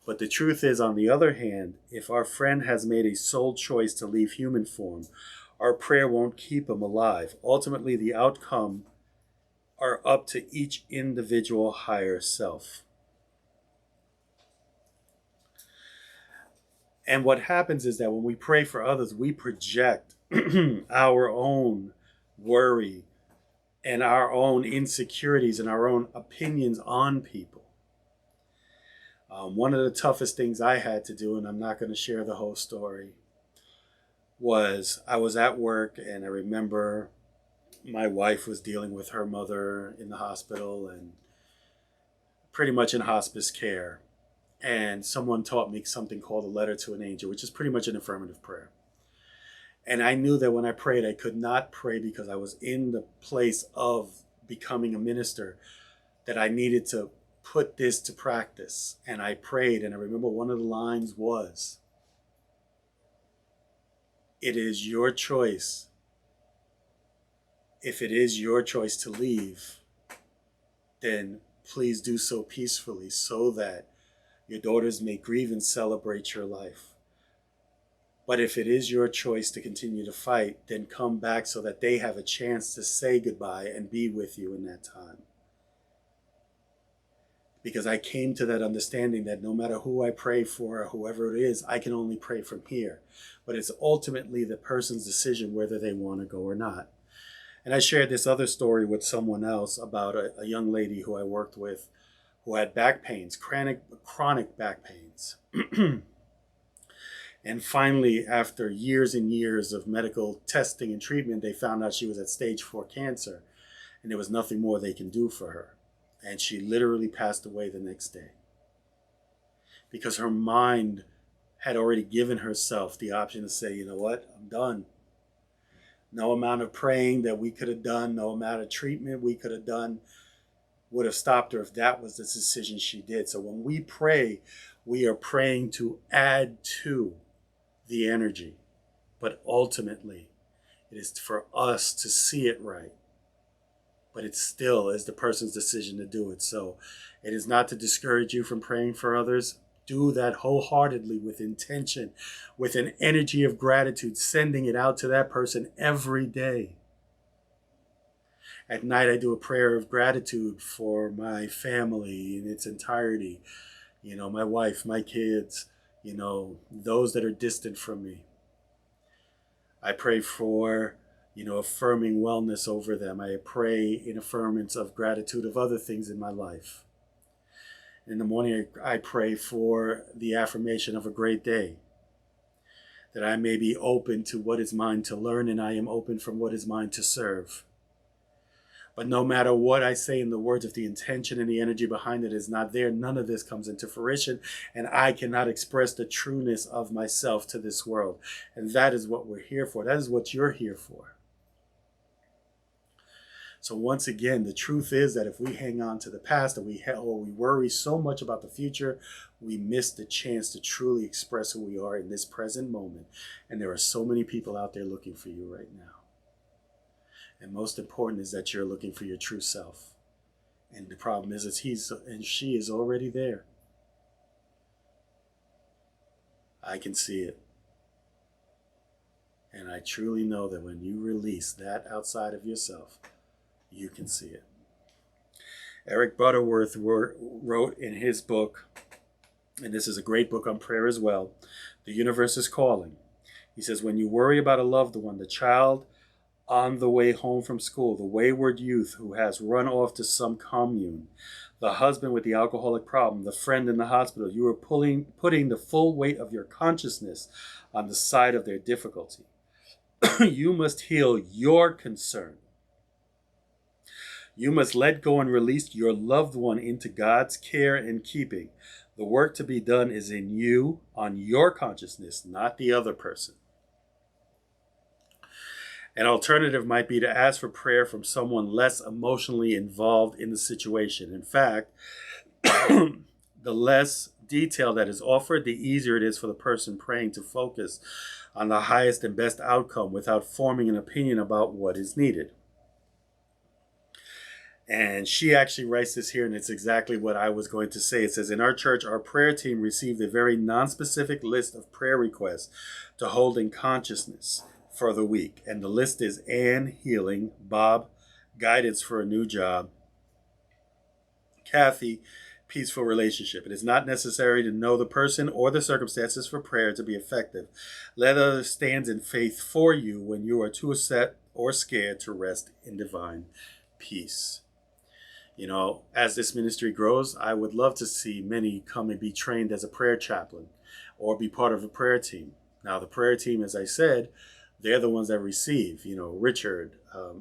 Speaker 2: But the truth is, on the other hand, if our friend has made a sole choice to leave human form, our prayer won't keep him alive. Ultimately, the outcome are up to each individual higher self. And what happens is that when we pray for others, we project our own worry and our own insecurities and our own opinions on people. One of the toughest things I had to do, and I'm not going to share the whole story, was I was at work, and I remember my wife was dealing with her mother in the hospital and pretty much in hospice care. And someone taught me something called a letter to an angel, which is pretty much an affirmative prayer. And I knew that when I prayed, I could not pray because I was in the place of becoming a minister, that I needed to put this to practice. And I prayed, and I remember one of the lines was, it is your choice. If it is your choice to leave, then please do so peacefully, so that your daughters may grieve and celebrate your life. But if it is your choice to continue to fight, then come back so that they have a chance to say goodbye and be with you in that time. Because I came to that understanding that no matter who I pray for or whoever it is, I can only pray from here. But it's ultimately the person's decision whether they want to go or not. And I shared this other story with someone else about a young lady who I worked with who had back pains, chronic back pains. And finally, after years and years of medical testing and treatment, they found out she was at stage 4 cancer, and there was nothing more they can do for her. And she literally passed away the next day because her mind had already given herself the option to say, you know what, I'm done. No amount of praying that we could have done, no amount of treatment we could have done would have stopped her if that was the decision she did. So when we pray, we are praying to add to the energy. But ultimately, it is for us to see it right. But it still is the person's decision to do it. So it is not to discourage you from praying for others. Do that wholeheartedly with intention, with an energy of gratitude, sending it out to that person every day. At night, I do a prayer of gratitude for my family in its entirety. my wife, my kids, those that are distant from me. I pray for, affirming wellness over them. I pray in affirmance of gratitude of other things in my life. In the morning, I pray for the affirmation of a great day, that I may be open to what is mine to learn, and I am open from what is mine to serve. But no matter what I say in the words, if the intention and the energy behind it is not there, none of this comes into fruition, and I cannot express the trueness of myself to this world. And that is what we're here for. That is what you're here for. So once again, the truth is that if we hang on to the past or we worry so much about the future, we miss the chance to truly express who we are in this present moment. And there are so many people out there looking for you right now. And most important is that you're looking for your true self. And the problem is he's and she is already there. I can see it. And I truly know that when you release that outside of yourself, you can see it. Eric Butterworth wrote in his book, and this is a great book on prayer as well, The Universe is Calling. He says, when you worry about a loved one, the child on the way home from school, the wayward youth who has run off to some commune, the husband with the alcoholic problem, the friend in the hospital, you are putting the full weight of your consciousness on the side of their difficulty. You must heal your concern. You must let go and release your loved one into God's care and keeping. The work to be done is in you, on your consciousness, not the other person. An alternative might be to ask for prayer from someone less emotionally involved in the situation. In fact, the less detail that is offered, the easier it is for the person praying to focus on the highest and best outcome without forming an opinion about what is needed. And she actually writes this here, and it's exactly what I was going to say. It says, in our church, our prayer team received a very non-specific list of prayer requests to hold in consciousness for the week. And the list is Anne, healing; Bob, guidance for a new job; Kathy, peaceful relationship. It is not necessary to know the person or the circumstances for prayer to be effective. Let others stand in faith for you when you are too upset or scared to rest in divine peace. As this ministry grows, I would love to see many come and be trained as a prayer chaplain or be part of a prayer team. Now, the prayer team, as I said, they're the ones that receive, Richard,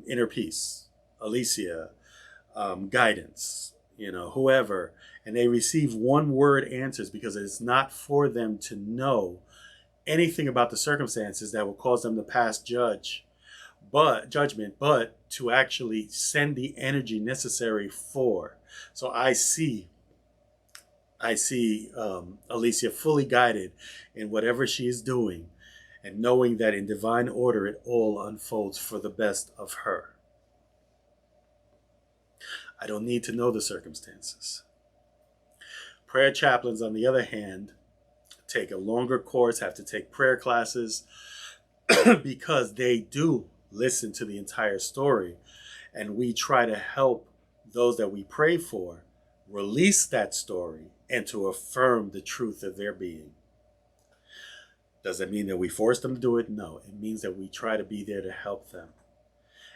Speaker 2: inner peace, Alicia, guidance, whoever. And they receive one-word answers because it's not for them to know anything about the circumstances that will cause them to pass judgment, but to actually send the energy necessary for. So I see Alicia fully guided in whatever she is doing, and knowing that in divine order it all unfolds for the best of her. I don't need to know the circumstances. Prayer chaplains, on the other hand, take a longer course, have to take prayer classes, because they do listen to the entire story, and we try to help those that we pray for release that story and to affirm the truth of their being. Does that mean that we force them to do it? No. It means that we try to be there to help them.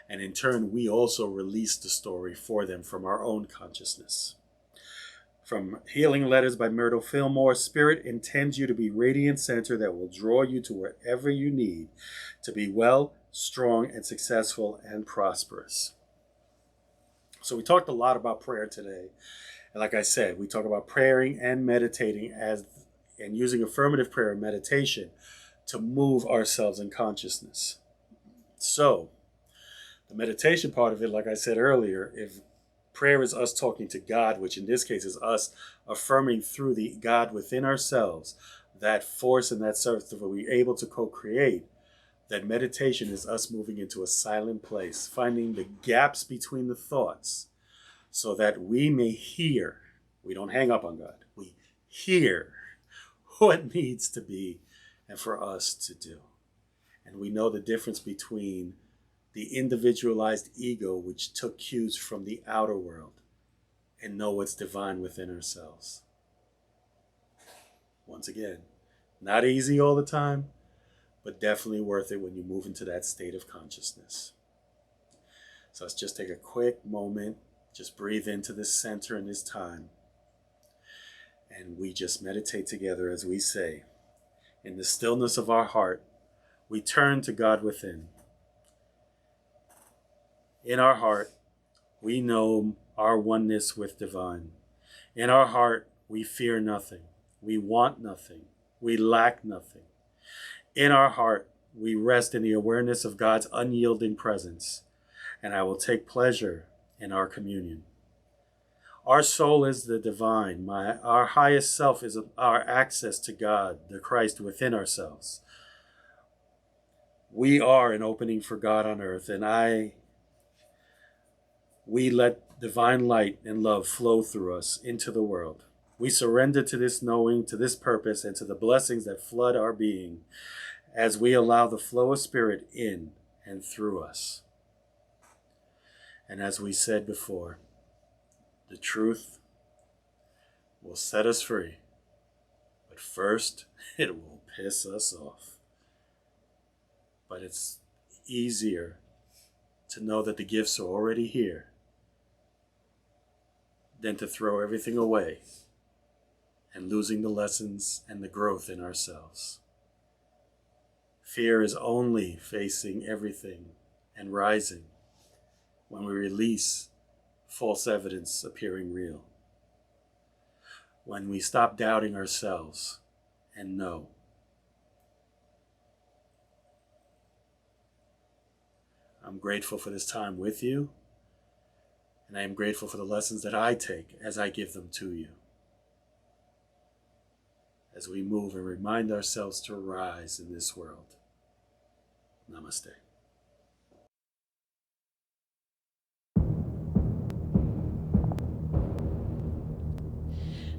Speaker 2: And in turn, we also release the story for them from our own consciousness. From Healing Letters by Myrtle Fillmore, Spirit intends you to be radiant center that will draw you to wherever you need to be well, strong, and successful and prosperous. So we talked a lot about prayer today. And like I said, we talk about praying and meditating and using affirmative prayer and meditation to move ourselves in consciousness. So the meditation part of it, like I said earlier, if prayer is us talking to God, which in this case is us affirming through the God within ourselves, that force and that service that we're able to co-create, that meditation is us moving into a silent place, finding the gaps between the thoughts so that we may hear. We don't hang up on God. We hear what needs to be and for us to do. And we know the difference between the individualized ego, which took cues from the outer world, and know what's divine within ourselves. Once again, not easy all the time, but definitely worth it when you move into that state of consciousness. So let's just take a quick moment, just breathe into this center and this time, and we just meditate together as we say, in the stillness of our heart, we turn to God within. In our heart, we know our oneness with divine. In our heart, we fear nothing. We want nothing. We lack nothing. In our heart, we rest in the awareness of God's unyielding presence, and I will take pleasure in our communion. Our soul is the divine. Our highest self is our access to God, the Christ within ourselves. We are an opening for God on earth, and we let divine light and love flow through us into the world. We surrender to this knowing, to this purpose, and to the blessings that flood our being as we allow the flow of Spirit in and through us. And as we said before, the truth will set us free, but first it will piss us off. But it's easier to know that the gifts are already here than to throw everything away and losing the lessons and the growth in ourselves. Fear is only facing everything and rising when we release false evidence appearing real. When we stop doubting ourselves and know. I'm grateful for this time with you, and I am grateful for the lessons that I take as I give them to you. As we move and remind ourselves to rise in this world. Namaste.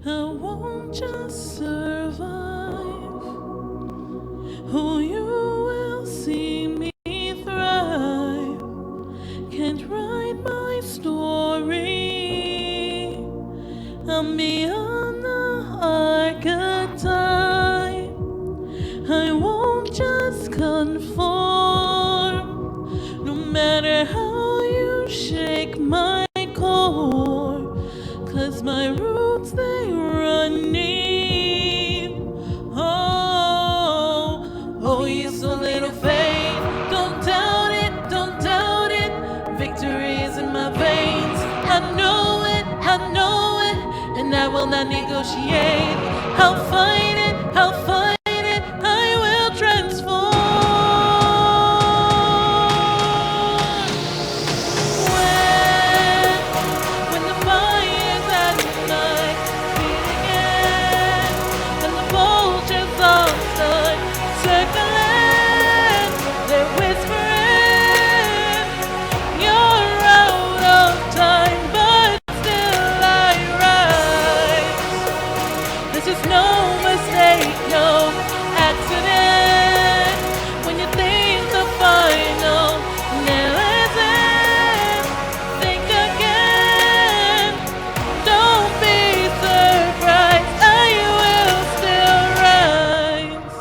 Speaker 1: I won't just survive. Oh, you will see me thrive. Can't write my story. I'm beyond the archetype. I won't just conform. No matter how you shake my core. 'Cause my roots, they run deep. Oh, you so little faith. Don't doubt it, don't doubt it. Victory is in my veins. I know it, and I will not negotiate. I'll fight it, I will transform. When the fire's at night, beating in, and the vultures all start circling, they're whispering, you're out of time, but still I rise. This is no mistake, no accident. When you think the final nail is in, think again. Don't be surprised, I will still rise.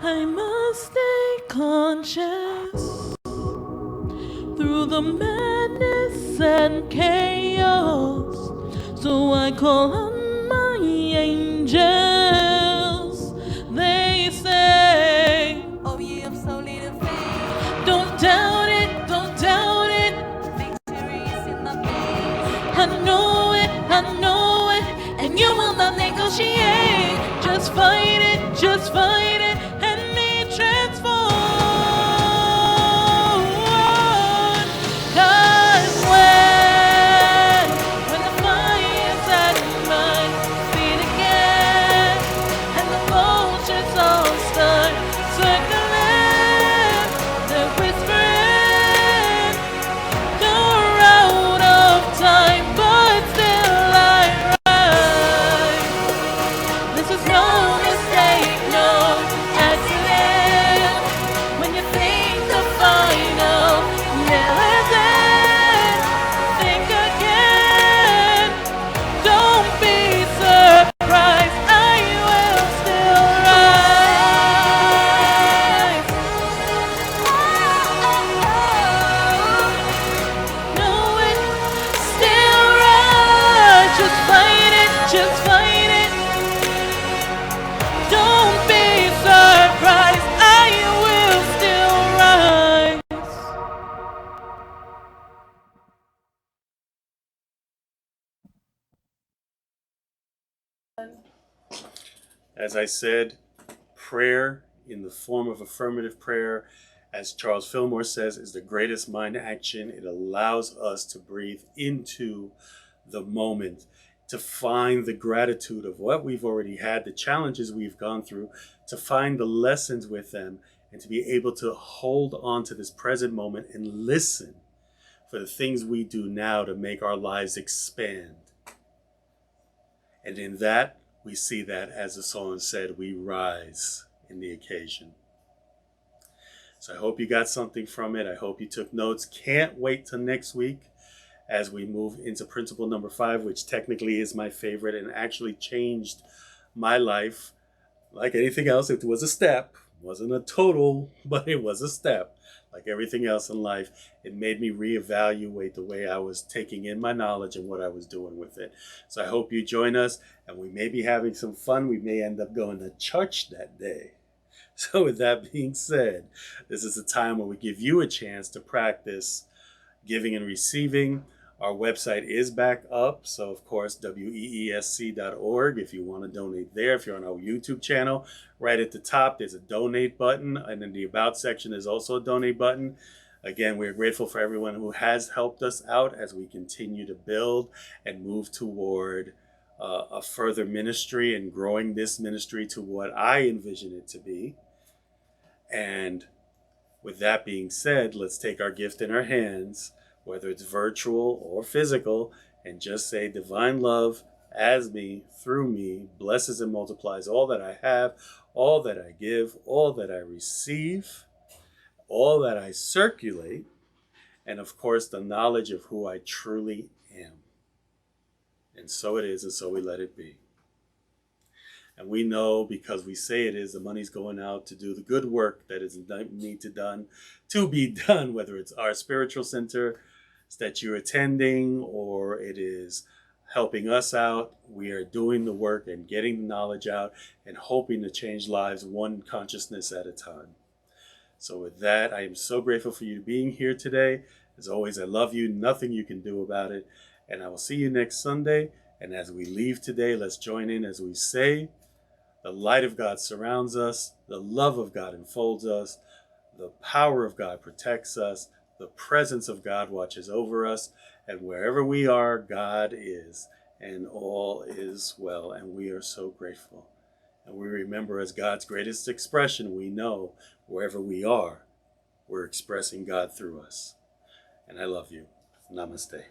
Speaker 1: I must stay conscious through the madness and chaos. So I call on my angels. They say, oh, ye of so little faith. Don't doubt it, don't doubt it. Victory is in my veins. I know it, and you will not negotiate. Just fight it, and be transformed. 'Cause when the fire's at my feet again, and the vultures all start circling, they're whispering, you're out of time, but still I rise. This is no mistake, no just fight it. Don't be surprised, I will still rise.
Speaker 2: As I said, prayer in the form of affirmative prayer, as Charles Fillmore says, is the greatest mind action. It allows us to breathe into the moment, to find the gratitude of what we've already had, the challenges we've gone through, to find the lessons with them, and to be able to hold on to this present moment and listen for the things we do now to make our lives expand. And in that, we see that, as the song said, we rise in the occasion. So I hope you got something from it. I hope you took notes. Can't wait till next week as we move into principle number 5, which technically is my favorite and actually changed my life. Like anything else, it was a step. It wasn't a total, but it was a step. Like everything else in life, it made me reevaluate the way I was taking in my knowledge and what I was doing with it. So I hope you join us, and we may be having some fun. We may end up going to church that day. So with that being said, this is a time where we give you a chance to practice giving and receiving. Our website is back up, so of course, weesc.org if you want to donate there. If you're on our YouTube channel, right at the top, there's a donate button, and in the About section is also a donate button. Again, we're grateful for everyone who has helped us out as we continue to build and move toward a further ministry and growing this ministry to what I envision it to be. And with that being said, let's take our gift in our hands, whether it's virtual or physical, and just say, divine love as me, through me, blesses and multiplies all that I have, all that I give, all that I receive, all that I circulate, and of course, the knowledge of who I truly am. And so it is, and so we let it be. And we know, because we say it is, the money's going out to do the good work that is to be done, whether it's our spiritual center that you're attending or it is helping us out. We are doing the work and getting the knowledge out and hoping to change lives one consciousness at a time. So with that, I am so grateful for you being here today. As always, I love you. Nothing you can do about it. And I will see you next Sunday. And as we leave today, let's join in as we say, the light of God surrounds us. The love of God enfolds us. The power of God protects us. The presence of God watches over us. And wherever we are, God is. And all is well. And we are so grateful. And we remember, as God's greatest expression, we know wherever we are, we're expressing God through us. And I love you. Namaste.